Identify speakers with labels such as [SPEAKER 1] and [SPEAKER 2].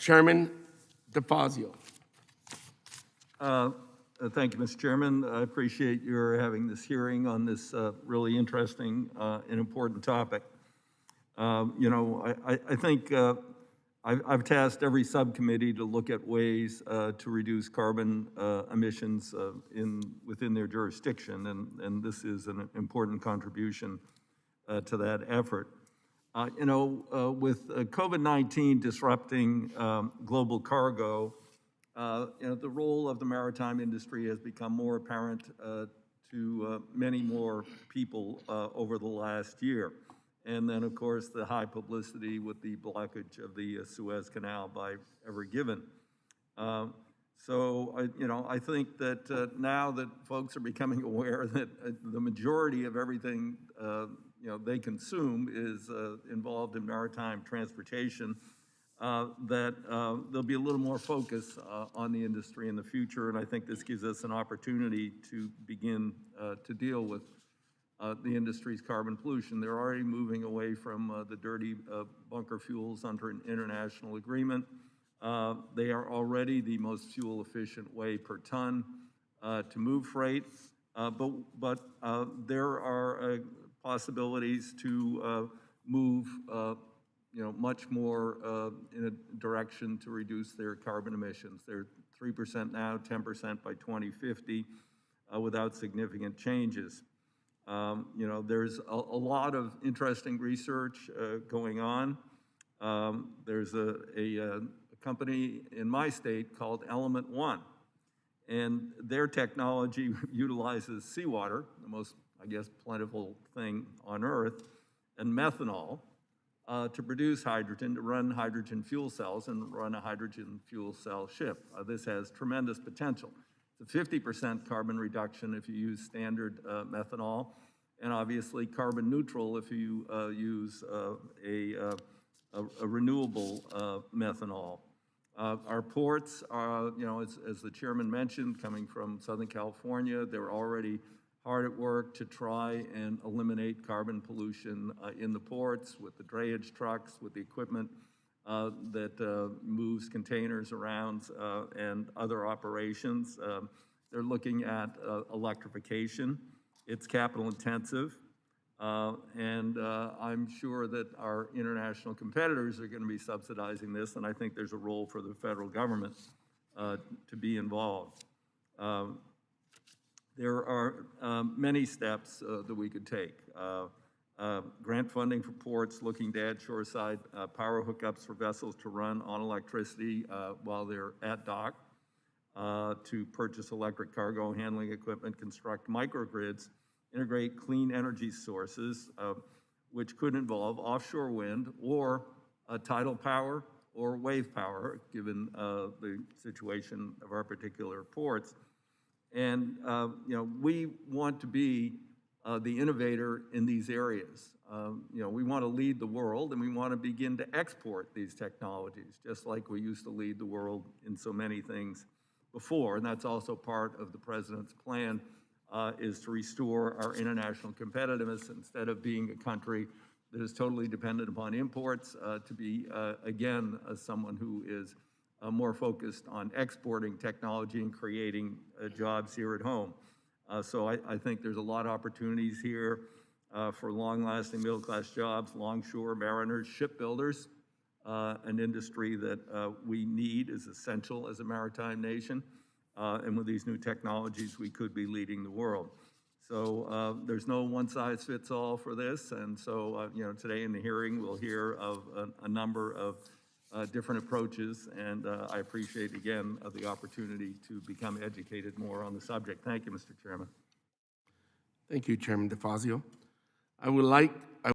[SPEAKER 1] Chairman DeFazio.
[SPEAKER 2] Thank you, Mr. Chairman. I appreciate your having this hearing on this really interesting and important topic. I think I've tasked every subcommittee to look at ways to reduce carbon emissions within their jurisdiction, and this is an important contribution to that effort. With COVID-19 disrupting global cargo, the role of the maritime industry has become more apparent to many more people over the last year. And then, of course, the high publicity with the blockage of the Suez Canal by Ever Given. I think that now that folks are becoming aware that the majority of everything they consume is involved in maritime transportation, that there'll be a little more focus on the industry in the future, and I think this gives us an opportunity to begin to deal with the industry's carbon pollution. They're already moving away from the dirty bunker fuels under an international agreement. They are already the most fuel-efficient way per ton to move freight, but there are possibilities to move much more in a direction to reduce their carbon emissions. They're 3% now, 10% by 2050, without significant changes. There's a lot of interesting research going on. There's a company in my state called Element One, and their technology utilizes seawater, the most, I guess, plentiful thing on Earth, and methanol to produce hydrogen, to run hydrogen fuel cells and run a hydrogen fuel cell ship. This has tremendous potential. It's a 50% carbon reduction if you use standard methanol, and obviously carbon neutral if you use a renewable methanol. Our ports are, as the chairman mentioned, coming from Southern California, they're already hard at work to try and eliminate carbon pollution in the ports with the drayage trucks, with the equipment that moves containers around and other operations. They're looking at electrification. It's capital intensive, and I'm sure that our international competitors are going to be subsidizing this, and I think there's a role for the federal government to be involved. There are many steps that we could take. Grant funding for ports, looking to add shoreside power hookups for vessels to run on electricity while they're at dock, to purchase electric cargo handling equipment, construct microgrids, integrate clean energy sources, which could involve offshore wind or tidal power or wave power, given the situation of our particular ports. And we want to be the innovator in these areas. We want to lead the world, and we want to begin to export these technologies, just like we used to lead the world in so many things before. And that's also part of the president's plan, is to restore our international competitiveness instead of being a country that is totally dependent upon imports, to be, again, someone who is more focused on exporting technology and creating jobs here at home. So I think there's a lot of opportunities here for long-lasting middle-class jobs, longshore mariners, shipbuilders, an industry that we need, is essential as a maritime nation. And with these new technologies, we could be leading the world. So there's no one-size-fits-all for this. And so, today in the hearing, we'll hear of a number of different approaches. And I appreciate, again, the opportunity to become educated more on the subject. Thank you, Mr. Chairman.
[SPEAKER 1] Thank you, Chairman DeFazio. I would like